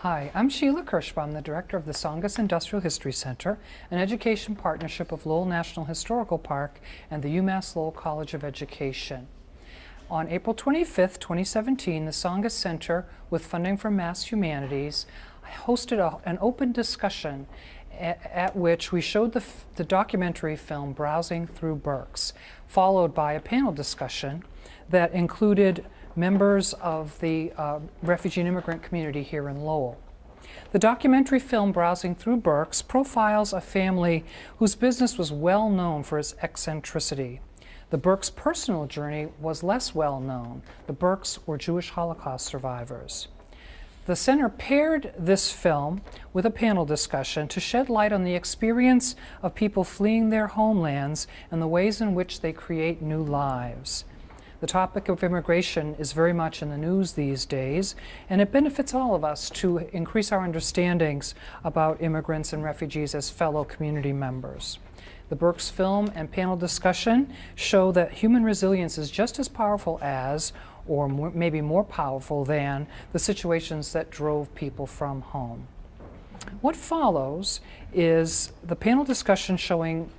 Hi, I'm Sheila Kirschbaum, the director of the Tsongas Industrial History Center, an education partnership of Lowell National Historical Park and the UMass Lowell College of Education. On April 25th, 2017, the Tsongas Center, with funding from Mass Humanities, hosted an open discussion at which we showed the documentary film Browsing Through Birks, followed by a panel discussion that included members of the refugee and immigrant community here in Lowell. The documentary film Browsing Through Birks profiles a family whose business was well known for its eccentricity. The Birks' personal journey was less well known. The Birks were Jewish Holocaust survivors. The center paired this film with a panel discussion to shed light on the experience of people fleeing their homelands and the ways in which they create new lives. The topic of immigration is very much in the news these days, and it benefits all of us to increase our understandings about immigrants and refugees as fellow community members. The Birks film and panel discussion show that human resilience is just as powerful as, or maybe more powerful than, the situations that drove people from home. What follows is the panel discussion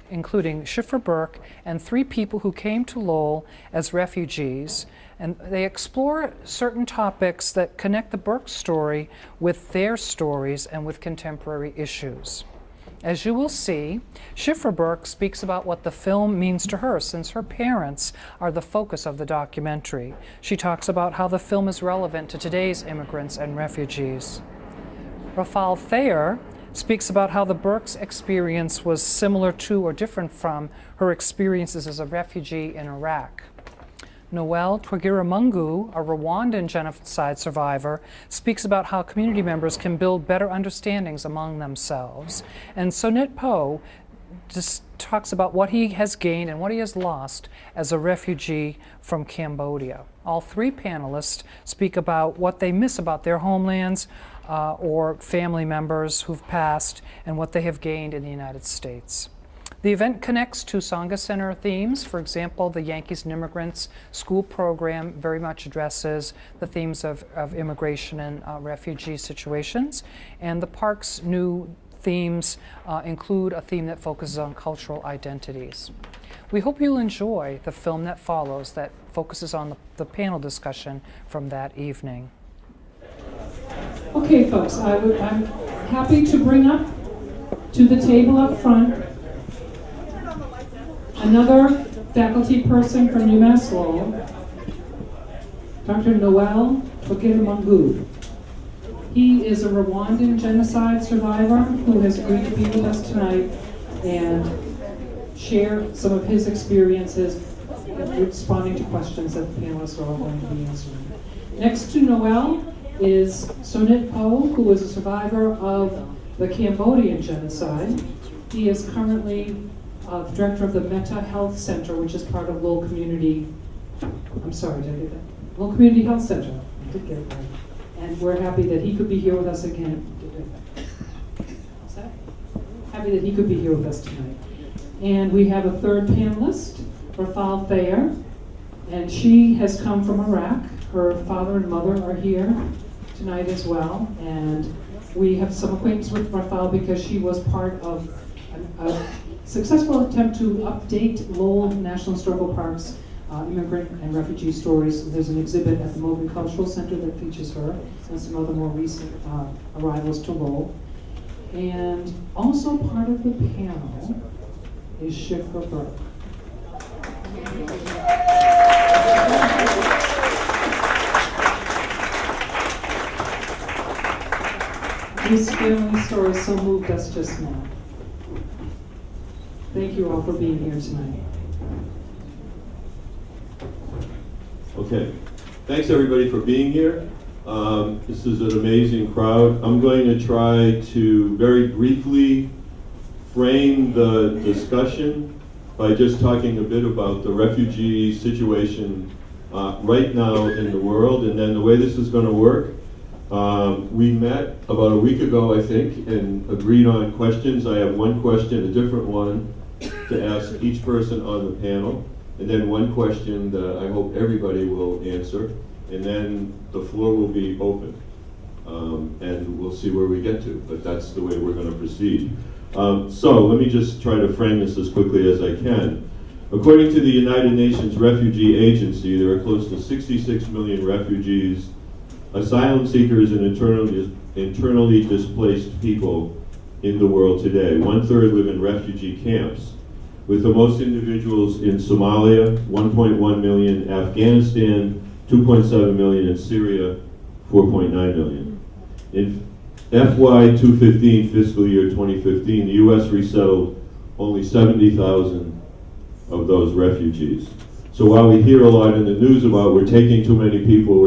including Schiffer Birke and 3 people who came to Lowell as refugees, and they explore certain topics that connect the Birke story with their stories and with contemporary issues. As you will see, Schiffer Birke speaks about what the film means to her, since her parents are the focus of the documentary. She talks about how the film is relevant to today's immigrants and refugees. Rafal Thayer speaks about how the Birke's experience was similar to or different from her experiences as a refugee in Iraq. Noel Twagiramungu, a Rwandan genocide survivor, speaks about how community members can build better understandings among themselves. And Sonit Po just talks about what he has gained and what he has lost as a refugee from Cambodia. All 3 panelists speak about what they miss about their homelands or family members who've passed and what they have gained in the United States. The event connects to Tsongas Center themes. For example, the Yankees and Immigrants School program very much addresses the themes of immigration and refugee situations. And the park's new themes include a theme that focuses on cultural identities. We hope you'll enjoy the film that follows that focuses on the panel discussion from that evening. Okay, folks, I'm happy to bring up to the table up front another faculty person from UMass Lowell, Dr. Noel Twagiramungu. He is a Rwandan genocide survivor who has agreed to be with us tonight and share some of his experiences responding to questions that the panelists are all going to be answering. Next to Noel is Sonit Po, who is a survivor of the Cambodian genocide. He is currently the director of the Meta Health Center, which is part of Lowell Community. I'm sorry, did I get that? Lowell Community Health Center. I did get it right. And we're happy that he could be here with us again. What's that? Happy that he could be here with us tonight. And we have a third panelist, Rafal Thayer, and she has come from Iraq. Her father and mother are here tonight as well, and we have some acquaintance with Rafal because she was part of a successful attempt to update Lowell National Historical Park's immigrant and refugee stories. There's an exhibit at the Mogan Cultural Center that features her and some other more recent arrivals to Lowell. And also part of the panel is Schiffer Birke. This family story so moved us just now. Thank you all for being here tonight. Okay, thanks everybody for being here. This is an amazing crowd. I'm going to try to very briefly frame the discussion by just talking a bit about the refugee situation right now in the world, and then the way this is going to work. We met about a week ago, I think, and agreed on questions. I have one question, a different one, to ask each person on the panel, and then one question that I hope everybody will answer, and then the floor will be open. and we'll see where we get to, but that's the way we're going to proceed. So let me just try to frame this as quickly as I can. According to the United Nations Refugee Agency, there are close to 66 million refugees, asylum seekers, and internally displaced people in the world today. 1/3 live in refugee camps, with the most individuals in Somalia, 1.1 million, Afghanistan, 2.7 million, in Syria, 4.9 million. In FY 215, fiscal year 2015, the U.S. resettled only 70,000 of those refugees. So while we hear a lot in the news about we're taking too many people,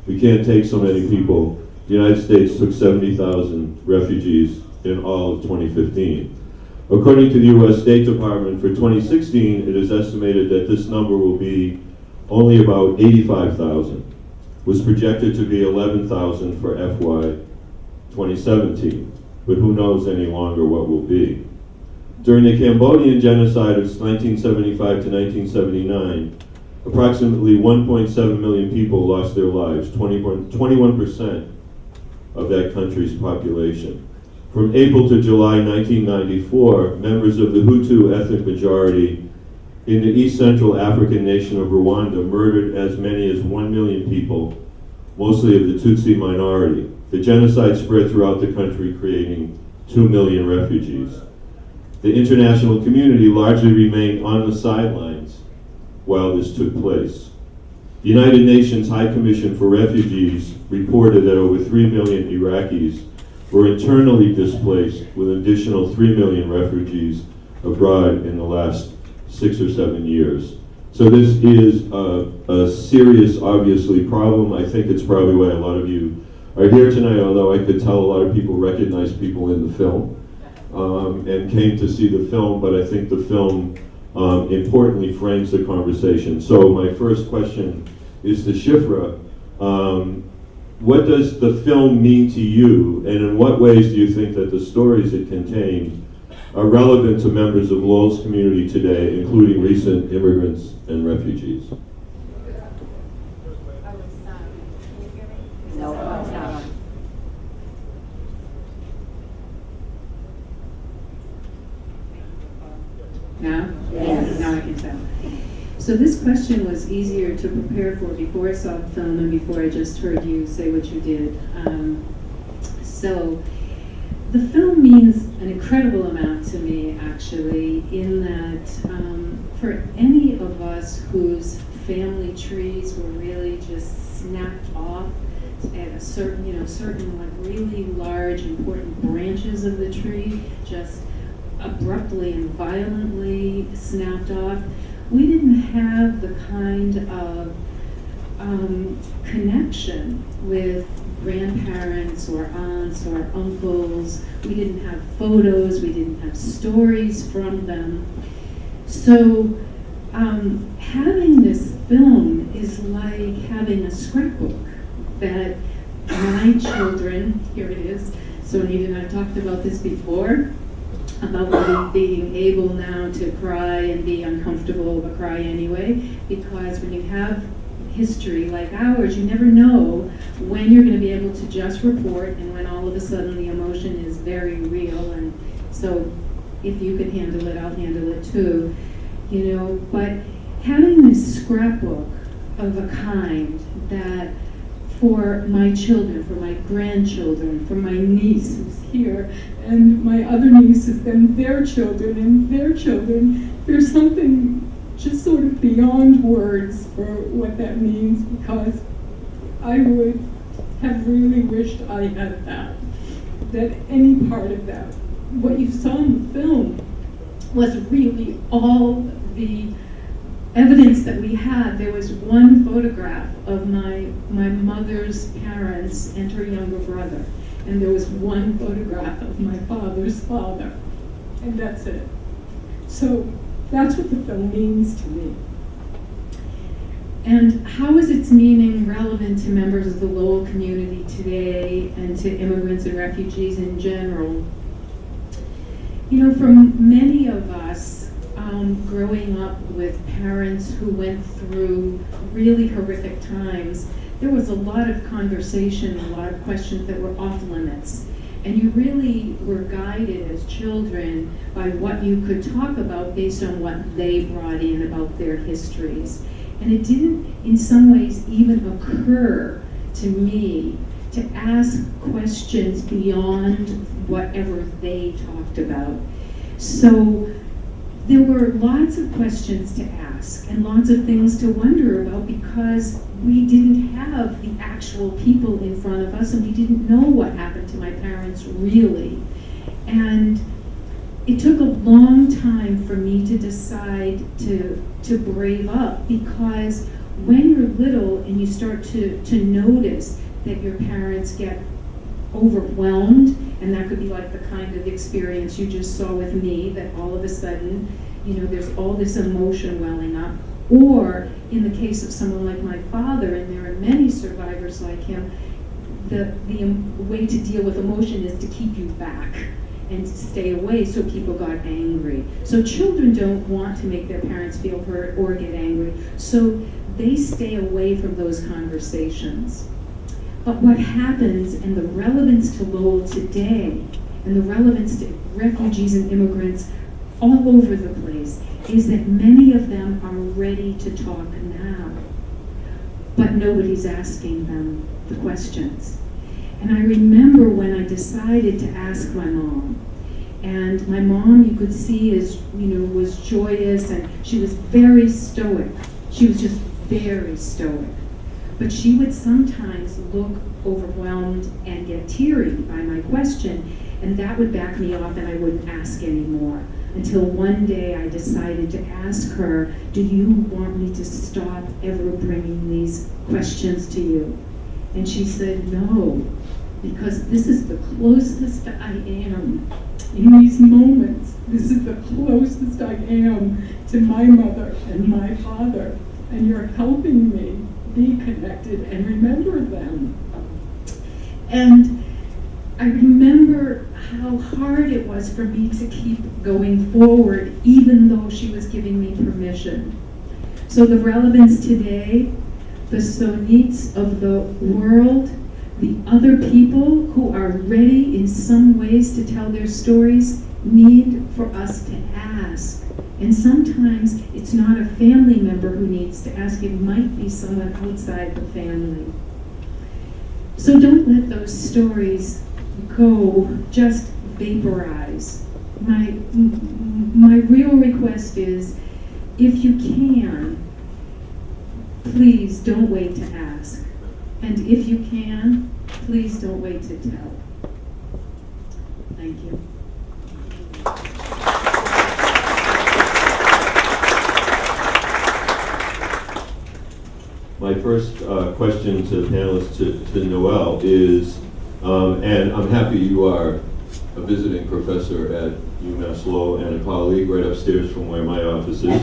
we can't take so many people, the United States took 70,000 refugees in all of 2015. According to the U.S. State Department, for 2016, it is estimated that this number will be only about 85,000, was projected to be 11,000 for FY 2017, but who knows any longer what will be. During the Cambodian genocide of 1975 to 1979, approximately 1.7 million people lost their lives, 21% of that country's population. From April to July 1994, members of the Hutu ethnic majority in the East Central African nation of Rwanda murdered as many as 1 million people, mostly of the Tutsi minority. The genocide spread throughout the country, creating 2 million refugees. The international community largely remained on the sidelines while this took place. The United Nations High Commission for Refugees reported that over 3 million Iraqis were internally displaced, with an additional 3 million refugees abroad in the last 6 or 7 years. So this is a serious, obviously, problem. I think it's probably why a lot of you are here tonight, although I could tell a lot of people recognize people in the film and came to see the film, but I think the film importantly frames the conversation. So my first question is to Shifra. What does the film mean to you, and in what ways do you think that the stories it contained are relevant to members of Lowell's community today, including recent immigrants and refugees? Now? Yes. Now I can tell. So this question was easier to prepare for before I saw the film and before I just heard you say what you did. So the film means an incredible amount to me, actually, in that for any of us whose family trees were really just snapped off at a certain like really large, important branches of the tree, just abruptly and violently snapped off, we didn't have the kind of connection with grandparents or aunts or uncles. We didn't have photos, we didn't have stories from them. So having this film is like having a scrapbook that my children, here it is, so Anita and I talked about this before, about being able now to cry and be uncomfortable but cry anyway, because when you have history like ours, you never know when you're going to be able to just report and when all of a sudden the emotion is very real. And so if you can handle it, I'll handle it too, but having this scrapbook of a kind that for my children, for my grandchildren, for my niece who's here, and my other nieces, and their children, and their children, there's something just sort of beyond words for what that means, because I would have really wished I had that any part of that. What you saw in the film was really all the evidence that we had. There was one photograph of my mother's parents and her younger brother, and there was one photograph of my father's father, and that's it. So that's what the film means to me. And how is its meaning relevant to members of the Lowell community today and to immigrants and refugees in general? For many of us, growing up with parents who went through really horrific times, there was a lot of conversation, a lot of questions that were off limits. And you really were guided as children by what you could talk about based on what they brought in about their histories. And it didn't, in some ways, even occur to me to ask questions beyond whatever they talked about. So there were lots of questions to ask and lots of things to wonder about because we didn't have the actual people in front of us and we didn't know what happened to my parents really. And it took a long time for me to decide to brave up, because when you're little and you start to notice that your parents get overwhelmed, and that could be like the kind of experience you just saw with me, that all of a sudden, you know, there's all this emotion welling up. Or in the case of someone like my father, and there are many survivors like him, the way to deal with emotion is to keep you back and stay away, so people got angry. So children don't want to make their parents feel hurt or get angry, so they stay away from those conversations. But what happens, and the relevance to Lowell today, and the relevance to refugees and immigrants all over the place, is that many of them are ready to talk now, but nobody's asking them the questions. And I remember when I decided to ask my mom, and my mom, you could see, was joyous, and she was very stoic. She was just very stoic. But she would sometimes look overwhelmed and get teary by my question, and that would back me off and I wouldn't ask anymore. Until one day I decided to ask her, do you want me to stop ever bringing these questions to you? And she said, no, because this is the closest I am in these moments. This is the closest I am to my mother and my father, and you're helping me be connected and remember them. And I remember how hard it was for me to keep going forward, even though she was giving me permission. So the relevance today, the Sonits of the world, the other people who are ready in some ways to tell their stories, need for us to ask. And sometimes it's not a family member who needs to ask, it might be someone outside the family. So don't let those stories go, just vaporize. My real request is, if you can, please don't wait to ask. And if you can, please don't wait to tell. Thank you. My first question to the panelists, to Noel, is, and I'm happy you are a visiting professor at UMass Lowell and a colleague right upstairs from where my office is.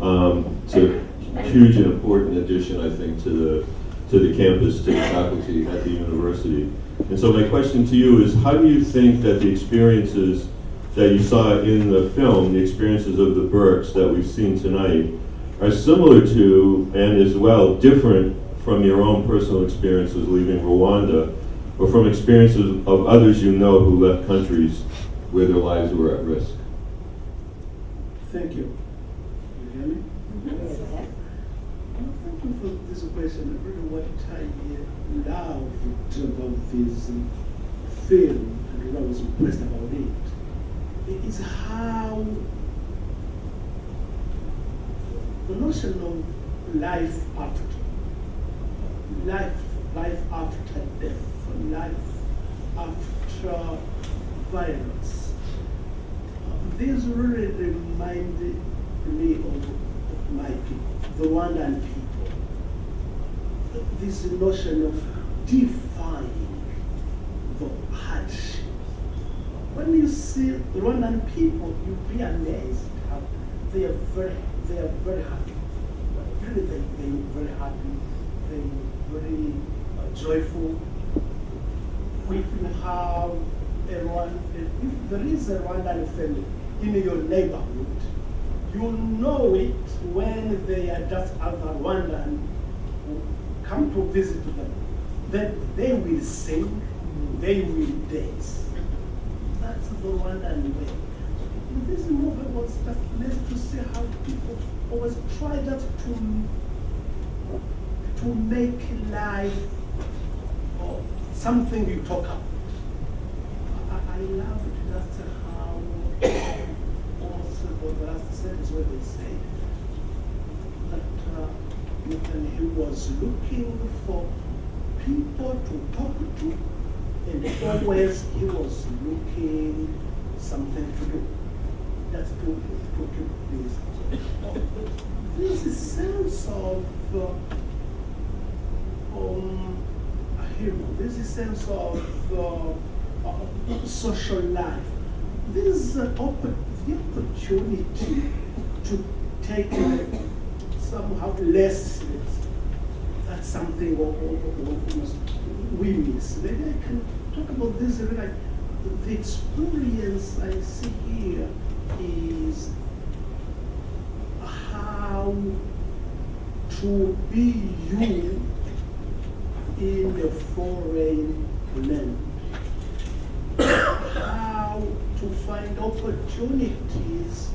It's a huge and important addition, I think, to the campus, to the faculty at the university. And so my question to you is, how do you think that the experiences that you saw in the film, the experiences of the Birkes that we've seen tonight, are similar to, and as well different from your own personal experiences leaving Rwanda, or from experiences of others you know who left countries where their lives were at risk? Thank you. You hear me? Yes. Thank you for this question. Really, what I loved about this film and what I was impressed about it is how the notion of life after death, life after violence. This really reminded me of my people, the Rwandan people. This notion of defying the hardship. When you see the Rwandan people, you'll be amazed how they are very happy. Really, they're very happy. They're very joyful. We can have if there is a Rwandan family in your neighborhood, you know it when they are just other Rwandan come to visit them, then they will sing, they will dance. That's the Rwandan way. This movement was just nice to see how people always try just to make life something you talk about. I love just how almost the last sentence where they say that he was looking for people to talk to, and always he was looking something to do. That's to keep this. This sense of there's a sense of social life. There's the opportunity to take somehow less. That's something we miss. Maybe I can talk about this. Like the experience I see here is how to be you in a foreign land. How to find opportunities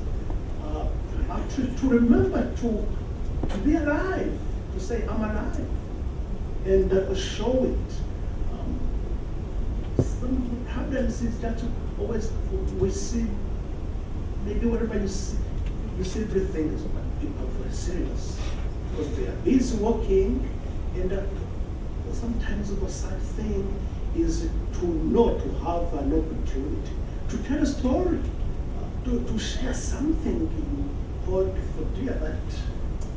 to remember to be alive, to say I'm alive, and show it. Some problems is that always we see, maybe whatever you see everything is people very serious. Because they are busy working, and sometimes the sad thing is to not to have an opportunity to tell a story, to share something you hold for dear, that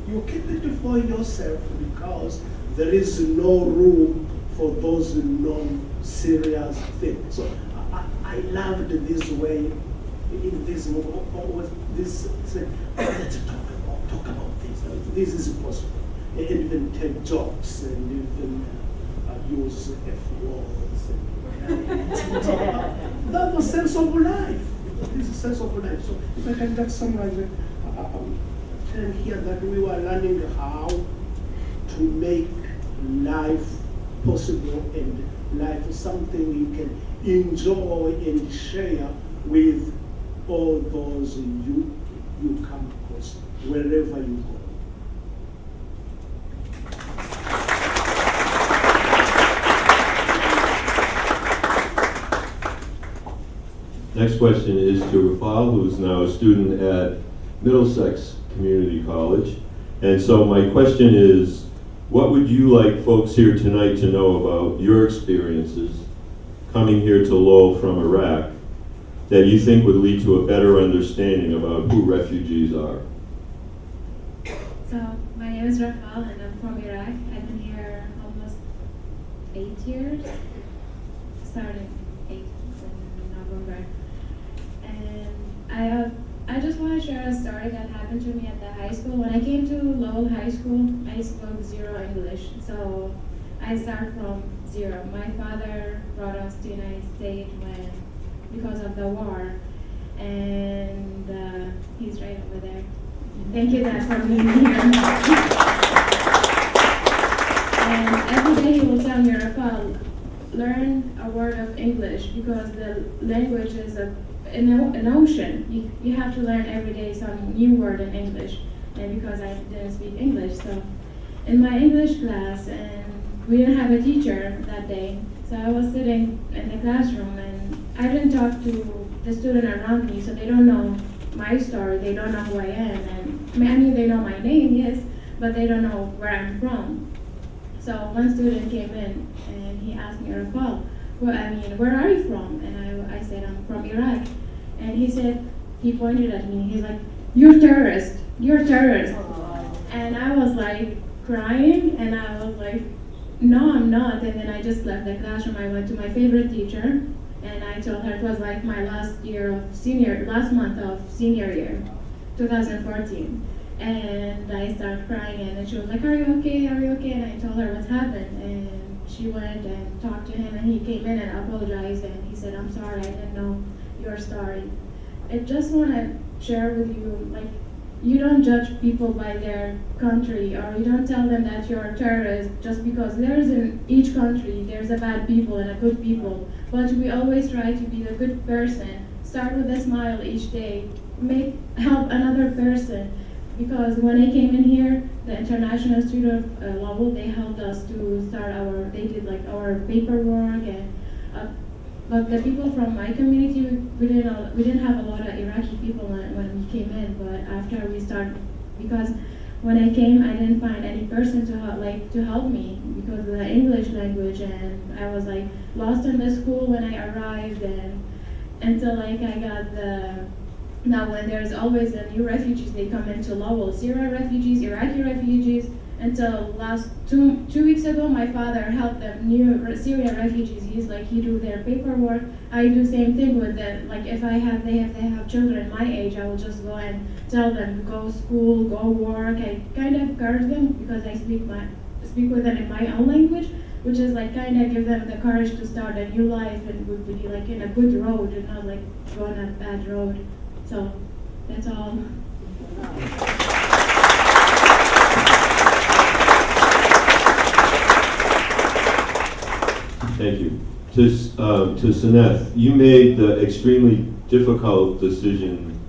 you keep it for yourself because there is no room for those non-serious things. So I loved this way in this movement. This said, let's talk about this. This is possible, and even tell jokes and even use F-words. That was sense of life. This is sense of life. So if I can just summarize it, telling here that we were learning how to make life possible and life is something you can enjoy and share with all those you come across wherever you go. Next question is to Rafal, who is now a student at Middlesex Community College. And so my question is, what would you like folks here tonight to know about your experiences coming here to Lowell from Iraq that you think would lead to a better understanding about who refugees are? So, my name is Rafal and I'm from Iraq. I've been here almost 8 years, starting 8 in November. And I just want to share a story that happened to me at the high school. When I came to Lowell High School, I spoke zero English. So I start from zero. My father brought us to the United States because of the war. And he's right over there. Thank you, Dad, for being here. And every day he will tell me, Rafal, learn a word of English because the language is an ocean. You have to learn every day some new word in English. And because I didn't speak English, so in my English class, and we didn't have a teacher that day, so I was sitting in the classroom and I didn't talk to the student around me, so they don't know my story, they don't know who I am, and I mean they know my name, yes, but they don't know where I'm from. So one student came in and he asked me, Rafal, where are you from? And I said, I'm from Iraq. And he said, he pointed at me, he's like, you're terrorist. And I was like crying, and I was like, no, I'm not. And then I just left the classroom. I went to my favorite teacher, and I told her it was like my last month of senior year, 2014. And I started crying, and then she was like, are you okay? And I told her what happened. And she went and talked to him, and he came in and apologized, and he said, I'm sorry, I didn't know your story. I just want to share with you, like, you don't judge people by their country, or you don't tell them that you're a terrorist just because there's in each country there's a bad people and a good people. But we always try to be the good person. Start with a smile each day. Help another person. Because when I came in here, the International Student of Lowell, they helped us to start they did like our paperwork and. But the people from my community, we didn't have a lot of Iraqi people when we came in. But after we started, because when I came, I didn't find any person to help me because of the English language, and I was like lost in the school when I arrived, and until like I got the. Now when there's always a new refugees, they come into Lowell, Syria refugees, Iraqi refugees. Until last two weeks ago, my father helped them new Syrian refugees. He do their paperwork. I do same thing with them. Like if they have children my age, I will just go and tell them go school, go work. I kind of encourage them because I speak with them in my own language, which is like kind of give them the courage to start a new life and would be like in a good road and not like go on a bad road. So that's all. Thank you. To Saneth, you made the extremely difficult decision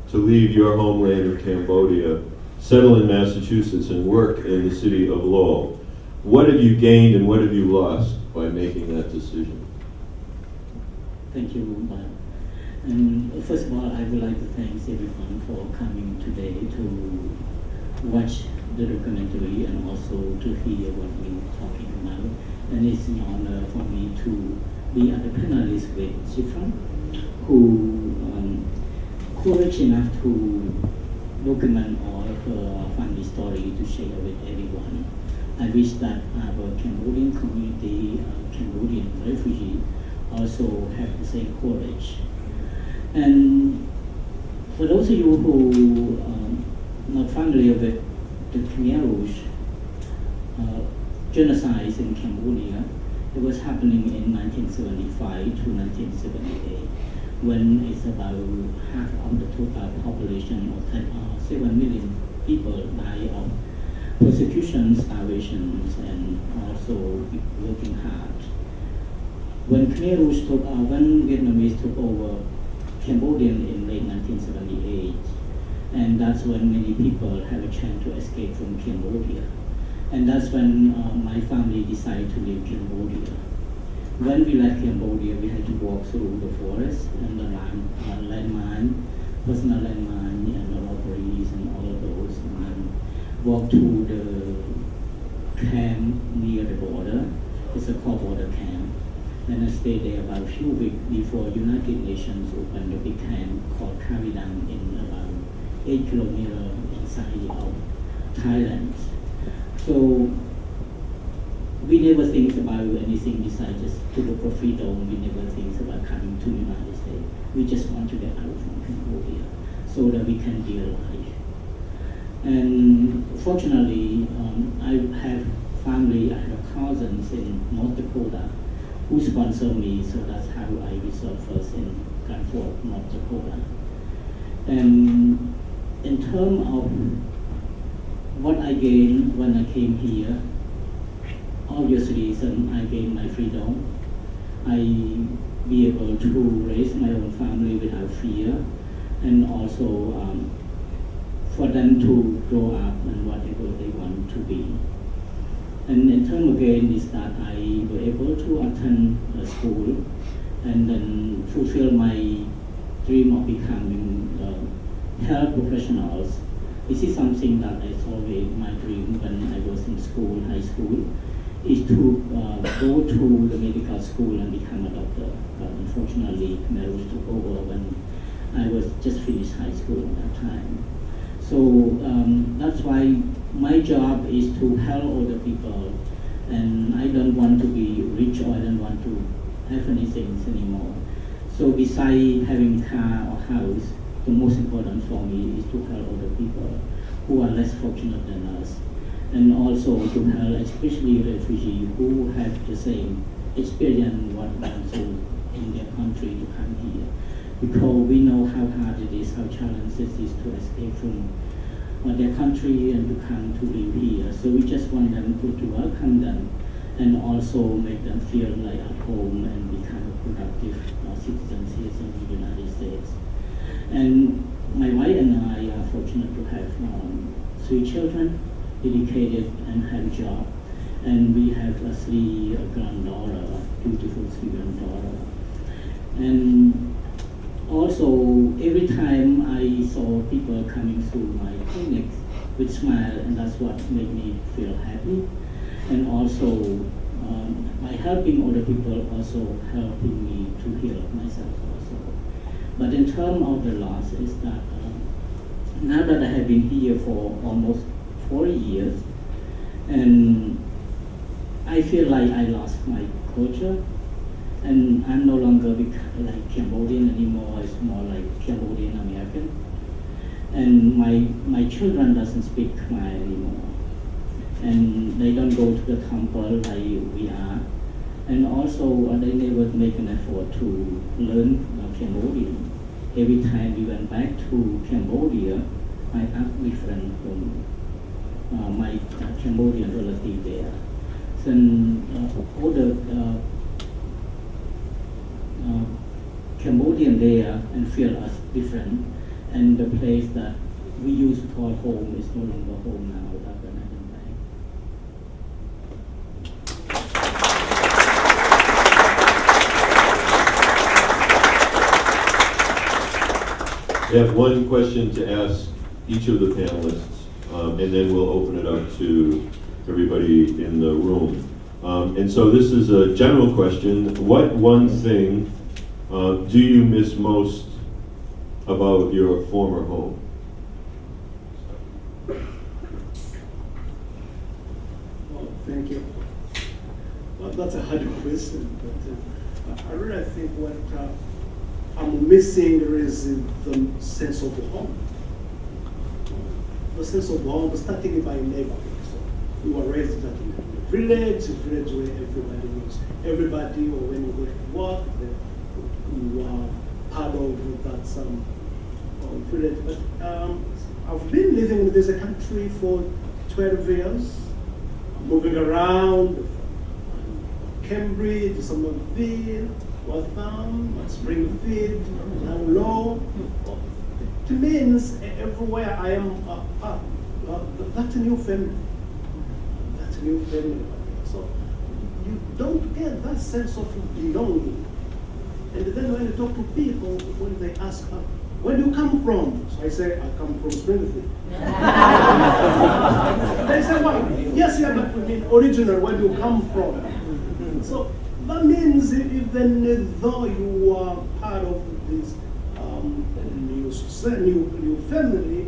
to leave your homeland of Cambodia, settle in Massachusetts, and work in the city of Lowell. What have you gained and what have you lost by making that decision? Thank you, Bob. And first of all, I would like to thank everyone for coming today to watch the documentary and also to hear what we're talking about. And it's an honor for me to be at the panelist with Shifran, who courage enough to document all her family story to share with everyone. I wish that our Cambodian community, Cambodian refugee, also have the same courage. And for those of you who are not familiar with the Khmer Rouge, genocide in Cambodia, it was happening in 1975 to 1978, when it's about half of the total population of 7 million people die of persecution, starvations, and also working hard. When Khmer Rouge when Vietnamese took over Cambodia in late 1978, and that's when many people have a chance to escape from Cambodia. And that's when my family decided to leave Cambodia. When we left Cambodia, we had to walk through the forest and the landmine, personal landmine, and the robberies and all of those. And walk to the camp near the border. It's a core border camp. And I stayed there about a few weeks before United Nations opened the big camp called Kavidang in about 8 kilometers inside of Thailand. So we never think about anything besides just to the profit, or we never think about coming to the United States. We just want to get out from Cambodia so that we can be alive. And fortunately, I have family, I have cousins in North Dakota who sponsor me, so that's how I reserved first in Canford, North Dakota. And in terms of what I gained when I came here, obviously, I gained my freedom. I be able to raise my own family without fear, and also for them to grow up and whatever they want to be. And in terms again is that I were able to attend a school and then fulfill my dream of becoming health professionals. This is something that I always my dream when I was in school, high school, is to go to the medical school and become a doctor. But unfortunately, Khmer Rouge took over when I was just finished high school at that time. So that's why my job is to help other people, and I don't want to be rich, or I don't want to have anything anymore. So besides having a car or house, the most important for me is to help other people who are less fortunate than us, and also to help especially refugees who have the same experience what went through in their country to come here. Because we know how hard it is, how challenging it is to escape from their country and to come to live here. So we just want them to welcome them and also make them feel like at home and become a productive citizens here in the United States. And my wife and I are fortunate to have 3 children, educated and have a job. And we have 3 granddaughters, beautiful 3 granddaughters. And also, every time I saw people coming through my clinics with smile, and that's what made me feel happy. And also, by helping other people, also helping me to heal myself also. But in terms of the loss is that now that I have been here for almost 4 years, and I feel like I lost my culture, and I'm no longer like Cambodian anymore. It's more like Cambodian American, and my children doesn't speak Khmer anymore, and they don't go to the temple like we are, and also they never make an effort to learn Cambodian. Every time we went back to Cambodia, I asked my friend from my Cambodian relative there. Then all the Cambodian there and feel us different, and the place that we used to call home is no longer home now after I went back. I have one question to ask each of the panelists, and then we'll open it up to everybody in the room. And so this is a general question. What one thing do you miss most about your former home? Well, thank you. Well, that's a hard question, but I really think what I'm missing is the sense of home. The sense of home, starting by neighborhood. So we were raised in a village where everybody knows everybody, or when you go to work, you are part of that village. But I've been living in this country for 12 years, moving around from Cambridge, Somerville, Waltham, Springfield, down low. It means everywhere I am, that's a new family. That's a new family. So you don't get that sense of belonging. And then when you talk to people, when they ask, where do you come from? So I say, I come from Springfield. They say, well, yes, yeah, but original, where do you come from? So that means even though you are part of this new family,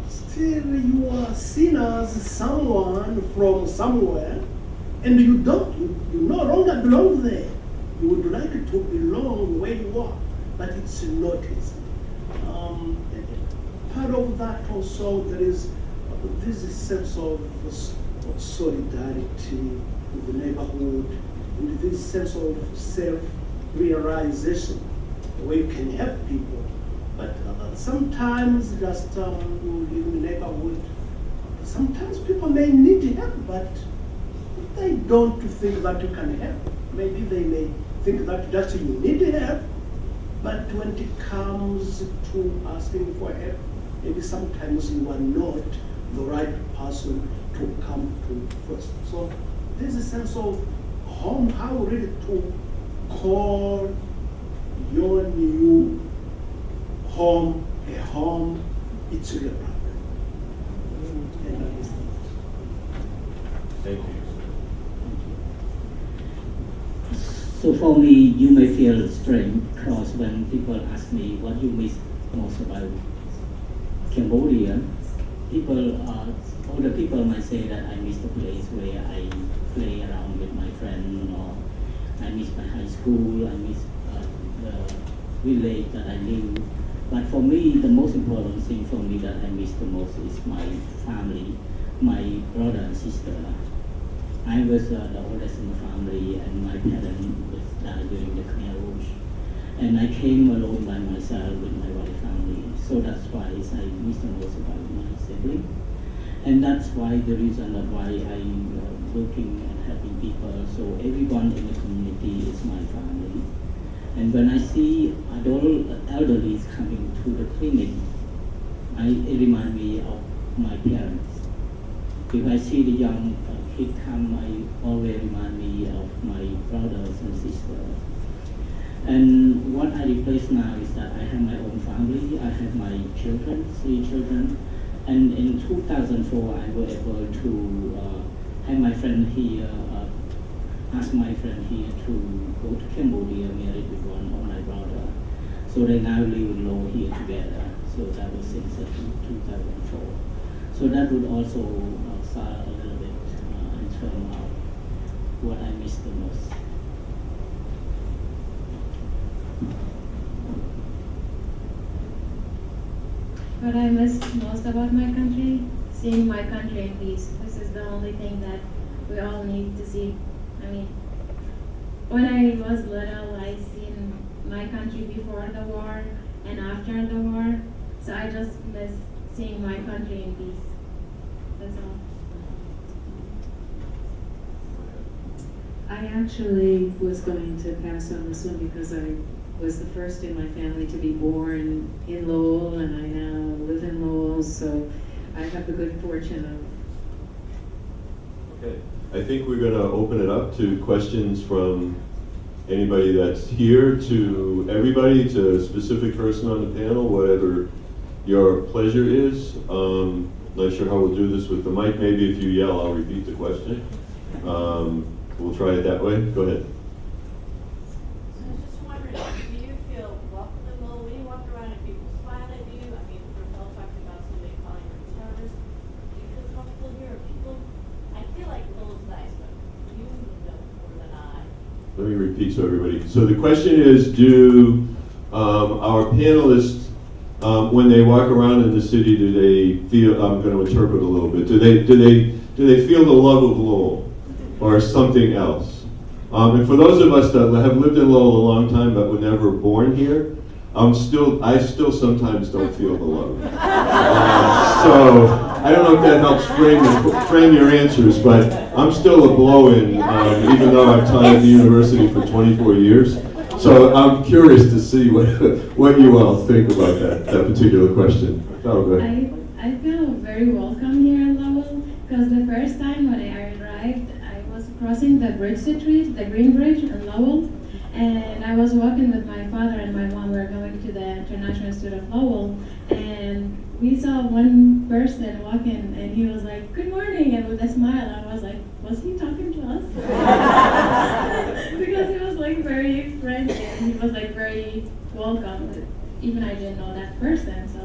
still you are seen as someone from somewhere, and you no longer belong there. You would like to belong where you are, but it's not easy. Part of that also, there is this sense of solidarity with the neighborhood, and this sense of self-realization, where you can help people. But sometimes just you live in the neighborhood, sometimes people may need help, but they don't think that you can help. Maybe they may think that just you need help, but when it comes to asking for help, maybe sometimes you are not the right person to come to first. So there's a sense of home, how really to call your new home a home, it's really a problem. And that is Thank you. So for me, you may feel strange because when people ask me what you miss most about Cambodia, older people might say that I miss the place where I play around with my friends, or I miss my high school, I miss the village that I live. But for me, the most important thing for me that I miss the most is my family, my brother and sister. I was the oldest in the family, and my parents died during the Khmer Rouge. And I came alone by myself with my wife family. So So that's why I miss the most about my sibling. And that's why the reason that why I'm working and helping people. So everyone in the community is my family. And when I see elderly coming to the clinic, it reminds me of my parents. If I see the young kid come, I always remind me of my brothers and sisters. And what I replace now is that I have my own family. I have my children, 3 children. And in 2004, I was able to have my friend here, ask my friend here to go to Cambodia, married with one of my brother. So they now live in Law here together. So that was since 2004. So that would also start a little bit in terms of what I miss the most. What I miss most about my country, seeing my country in peace. This is the only thing that we all need to see. I mean, when I was little, I seen my country before the war and after the war. So I just miss seeing my country in peace. That's all. I actually was going to pass on this one because I was the first in my family to be born in Lowell, and I now live in Lowell, so I have the good fortune Okay, I think we're going to open it up to questions from anybody that's here, to everybody, to a specific person on the panel, whatever your pleasure is. Not sure how we'll do this with the mic. Maybe if you yell, I'll repeat the question. We'll try it that way. Go ahead. So I was just wondering, do you feel welcome in Lowell? When you walk around and people smile at you, I mean, we're all talking about somebody calling you a terrorist. Do you feel comfortable here? People, I feel like Lowell's nice, but you know more than I. Let me repeat so everybody. So the question is, do our panelists, when they walk around in the city, do they feel? I'm going to interpret a little bit. Do they feel the love of Lowell, or something else? And for those of us that have lived in Lowell a long time but were never born here, I still sometimes don't feel the love. So I don't know if that helps frame your answers, but I'm still a blow-in, even though I've taught at the university for 24 years. So I'm curious to see what you all think about that particular question. Oh, go ahead. I feel very welcome here in Lowell because the first time when I arrived, I was crossing the bridge street, the Green Bridge in Lowell, and I was walking with my father and my mom. We were going to the International Institute of Lowell, and we saw one person walking, and he was like, "Good morning," and with a smile, I was like, was he talking to us? Because he was like very friendly, and he was like very welcome. Even I didn't know that person, so.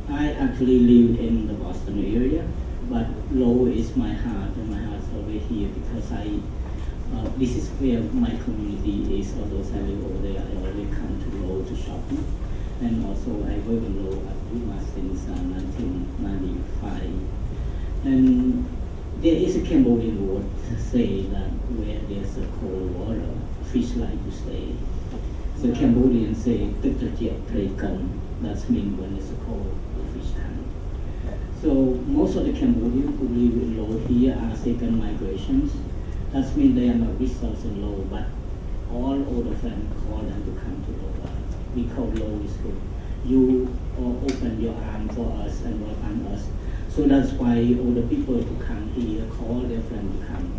I actually live in the Boston area, but Lowell is my heart, and my heart's always here because this is where my community is. Although I live over there, I always come to Lowell to shopping, and also I work in Lowell at UMass since 1995. And there is a Cambodian word to say that where there's a cold water, fish like to stay. So Cambodians say, that's mean when it's a cold, the fish come. So most of the Cambodians who live in Lowell here are second migrations. That means they are not resource in Lowell, but all older friends call them to come to Lowell. We call Lowell is good. You open your arm for us and welcome us. So that's why older people who come here call their friends to come.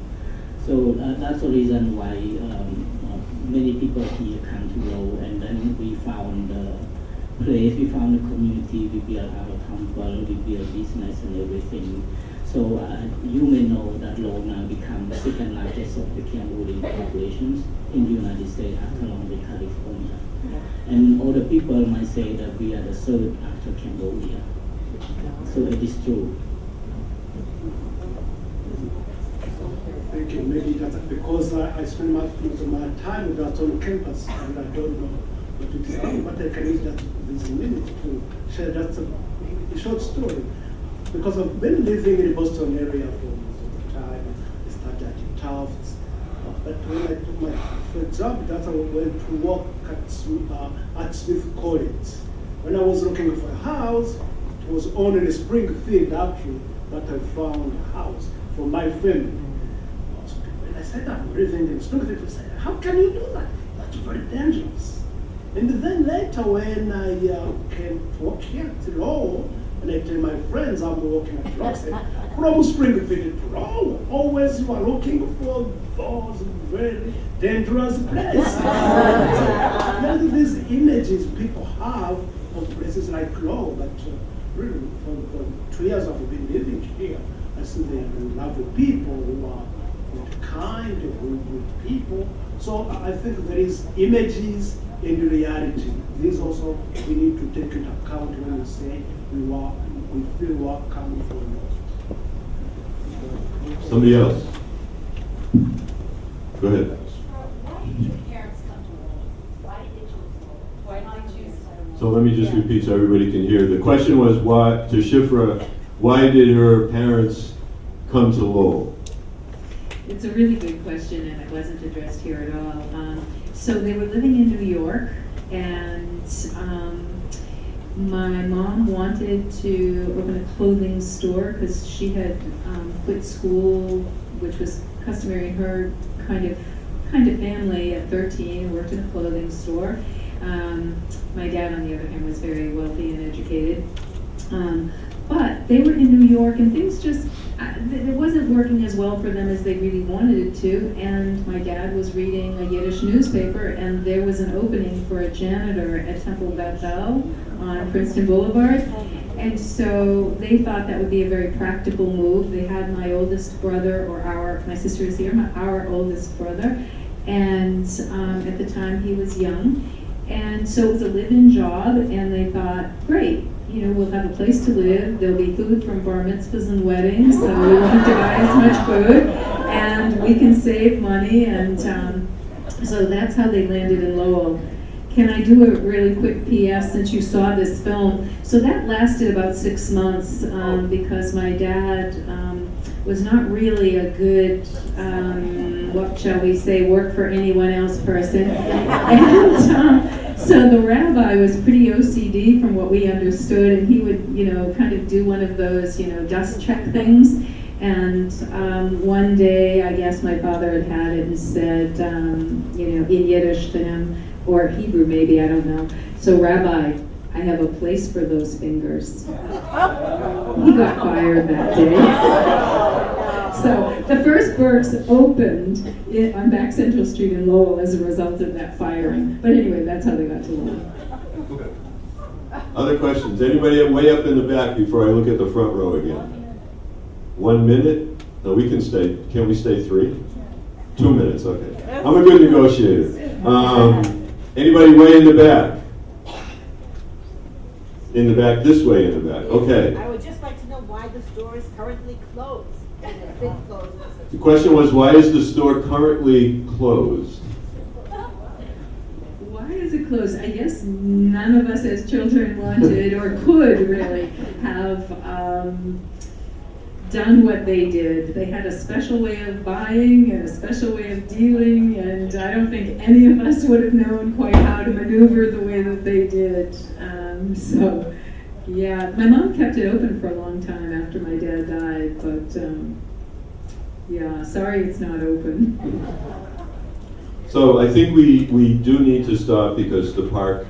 So that's the reason why many people here come to Lowell, and then we found the place, we found the community, we built our temple, we built business and everything. So you may know that Lowell now become the second largest of the Cambodian populations in the United States after along with California. And other people might say that we are the third after Cambodia. So it is true. Thank you. Maybe that's because I spend much of my time that's on campus and I don't know what to say. But I can use that this minute to share just a short story. Because I've been living in the Boston area for most of the time. I started at Tufts, But when I took my first job, that's how I went to work at Smith College. When I was looking for a house, it was only in Springfield actually that I found a house for my family. When I said I'm living in Springfield, they said, how can you do that? That's very dangerous. And then later when I came to work here at law, and I tell my friends I'm working at law, I said, from Springfield to law, always you are looking for those very dangerous places. Maybe these images people have of places like law, but really for 2 years I've been living here, I see they are lovely people who are kind, good people. So I think there is images in reality. This also we need to take into account when we say we feel we are coming from North. Somebody else? Go ahead. Why did your parents come to Lowell? Why did they choose Lowell? Why did they choose Lowell? So let me just repeat so everybody can hear. The question was why, to Shifra, why did her parents come to Lowell? It's a really good question, and it wasn't addressed here at all. So they were living in New York, and my mom wanted to open a clothing store because she had quit school, which was customary in her kind of family at 13, worked in a clothing store. My dad, on the other hand, was very wealthy and educated. But they were in New York, and things just, it wasn't working as well for them as they really wanted it to. And my dad was reading a Yiddish newspaper, and there was an opening for a janitor at Temple Bethel on Princeton Boulevard. And so they thought that would be a very practical move. They had my oldest brother, my sister is here, our oldest brother. And at the time he was young. And so it was a live-in job, and they thought, great, we'll have a place to live, there'll be food from bar mitzvahs and weddings, so we won't have to buy as much food, and we can save money, and so that's how they landed in Lowell. Can I do a really quick PS since you saw this film? So that lasted about 6 months because my dad was not really a good, what shall we say, work for anyone else person. And so the rabbi was pretty OCD from what we understood, and he would, kind of do one of those, dust check things. And one day, I guess my father had it and said, in Yiddish to him, or Hebrew maybe, I don't know. So, Rabbi, I have a place for those fingers. He got fired that day. So the first Birks opened on Back Central Street in Lowell as a result of that firing. But anyway, that's how they got to Lowell. Other questions? Anybody way up in the back before I look at the front row again? 1 minute? No, we can stay. Can we stay 3? 2 minutes, okay. I'm a good negotiator. Anybody way in the back? In the back, this way in the back. Okay. I would just like to know why the store is currently closed. It's been closed. The question was, why is the store currently closed? Why is it closed? I guess none of us as children wanted or could really have done what they did. They had a special way of buying and a special way of dealing, and I don't think any of us would have known quite how to maneuver the way that they did. So, yeah, my mom kept it open for a long time after my dad died, but yeah, sorry it's not open. So I think we do need to stop because the park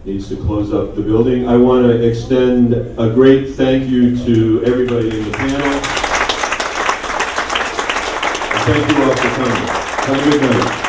needs to close up the building. I want to extend a great thank you to everybody in the panel. And thank you all for coming. Have a good night.